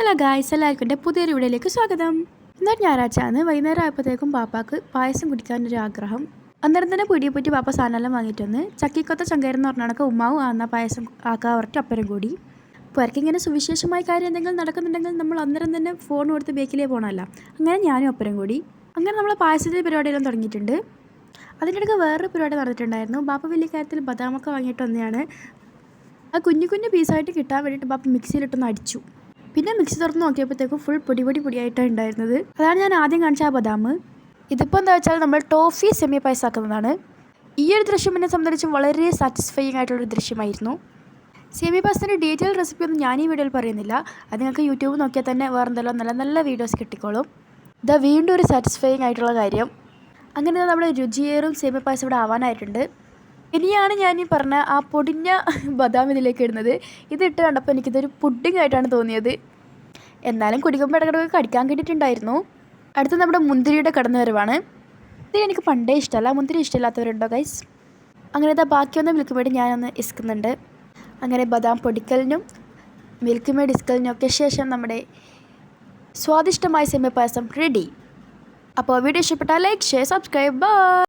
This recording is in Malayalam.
ഹലോ ഗായ്സ്, എല്ലാവർക്കും എൻ്റെ പുതിയൊരു വീഡിയോയിലേക്ക് സ്വാഗതം. ഇന്നൊരു ഞായറാഴ്ചയാണ്. വൈകുന്നേരം ആയപ്പോഴത്തേക്കും പാപ്പാക്ക് പായസം കുടിക്കാനൊരു ആഗ്രഹം. അന്നേരം തന്നെ പീടിയെ പോയിട്ട് പാപ്പ സാധനമെല്ലാം വാങ്ങിയിട്ടൊന്ന് ചക്കിക്കൊത്ത ചങ്കരെന്ന് പറഞ്ഞാൽ ഉമ്മാവും ആന്ന പായസം ആക്കാൻ അവർക്ക് അപ്പരം കൂടി. അപ്പോൾ അവർക്ക് ഇങ്ങനെ സുവിശേഷമായ കാര്യം എന്തെങ്കിലും നടക്കുന്നുണ്ടെങ്കിൽ നമ്മൾ അന്നേരം തന്നെ ഫോൺ കൊടുത്ത് ബേക്കിലേ പോകണമല്ലോ. അങ്ങനെ ഞാനും അപ്പരം കൂടി. അങ്ങനെ നമ്മൾ പായസത്തിൻ്റെ പരിപാടിയെല്ലാം തുടങ്ങിയിട്ടുണ്ട്. അതിൻ്റെ ഇടയ്ക്ക് വേറൊരു പരിപാടി നടന്നിട്ടുണ്ടായിരുന്നു. ബാപ്പ വലിയ കാര്യത്തിൽ ബദാമൊക്കെ വാങ്ങിയിട്ട് വന്നതാണ്. ആ കുഞ്ഞു കുഞ്ഞു പീസായിട്ട് കിട്ടാൻ വേണ്ടിയിട്ട് ബാപ്പ മിക്സിയിലിട്ടൊന്ന് അടിച്ചു. പിന്നെ മിക്സി തുറന്ന് നോക്കിയപ്പോഴത്തേക്കും ഫുൾ പൊടിയായിട്ടാണ് ഉണ്ടായിരുന്നത്. അതാണ് ഞാൻ ആദ്യം കാണിച്ച ആ ബദാം. ഇതിപ്പോൾ എന്താ വെച്ചാൽ നമ്മൾ ടോഫി സെമി പായസം ആക്കുന്നതാണ്. ഈ ഒരു ദൃശ്യം എന്നെ സംബന്ധിച്ച് വളരെ സാറ്റിസ്ഫൈയിങ് ആയിട്ടുള്ളൊരു ദൃശ്യമായിരുന്നു. സെമി പായസത്തിൻ്റെ ഡീറ്റെയിൽ റെസിപ്പി ഒന്നും ഞാൻ ഈ വീഡിയോയിൽ പറയുന്നില്ല. അത് നിങ്ങൾക്ക് യൂട്യൂബ് നോക്കിയാൽ തന്നെ വേറെ എന്തെല്ലാം നല്ല നല്ല വീഡിയോസ് കിട്ടിക്കോളും. ഇതാ വീണ്ടും ഒരു സാറ്റിസ്ഫൈയിങ് ആയിട്ടുള്ള കാര്യം. അങ്ങനെ നമ്മുടെ രുചിയേറും സെമി പായസം ഇവിടെ ആവാനായിട്ടുണ്ട്. ഇനിയാണ് ഞാൻ ഈ പറഞ്ഞ ആ പൊടിഞ്ഞ ബദാം ഇതിലേക്ക് ഇടുന്നത്. ഇതിട്ട് കണ്ടപ്പോൾ എനിക്കിതൊരു പുഡിംഗ് ആയിട്ടാണ് തോന്നിയത്. എന്നാലും കുടിക്കുമ്പോൾ ഇടയ്ക്കിടയ്ക്ക് കടിക്കാൻ കിട്ടിയിട്ടുണ്ടായിരുന്നു. അടുത്ത നമ്മുടെ മുന്തിരിയുടെ കടന്നു വരവാണ്. മുന്തിരി എനിക്ക് പണ്ടേ ഇഷ്ടമല്ല. മുന്തിരി ഇഷ്ടമില്ലാത്തവരുണ്ടോ ഗൈസ്? അങ്ങനെ ഇതാ ബാക്കിയൊന്ന് മിൽക്ക് മേഡ് ഞാനൊന്ന് ഇസ്കുന്നുണ്ട്. അങ്ങനെ ബദാം പൊടിക്കലിനും മിൽക്ക് മേഡ് ഇസ്കലിനും ഒക്കെ ശേഷം നമ്മുടെ സ്വാദിഷ്ടമായ സെമി പായസം റെഡി. അപ്പോൾ വീഡിയോ ഇഷ്ടപ്പെട്ടാൽ ലൈക്ക്, ഷെയർ, സബ്സ്ക്രൈബ്. ബൈ.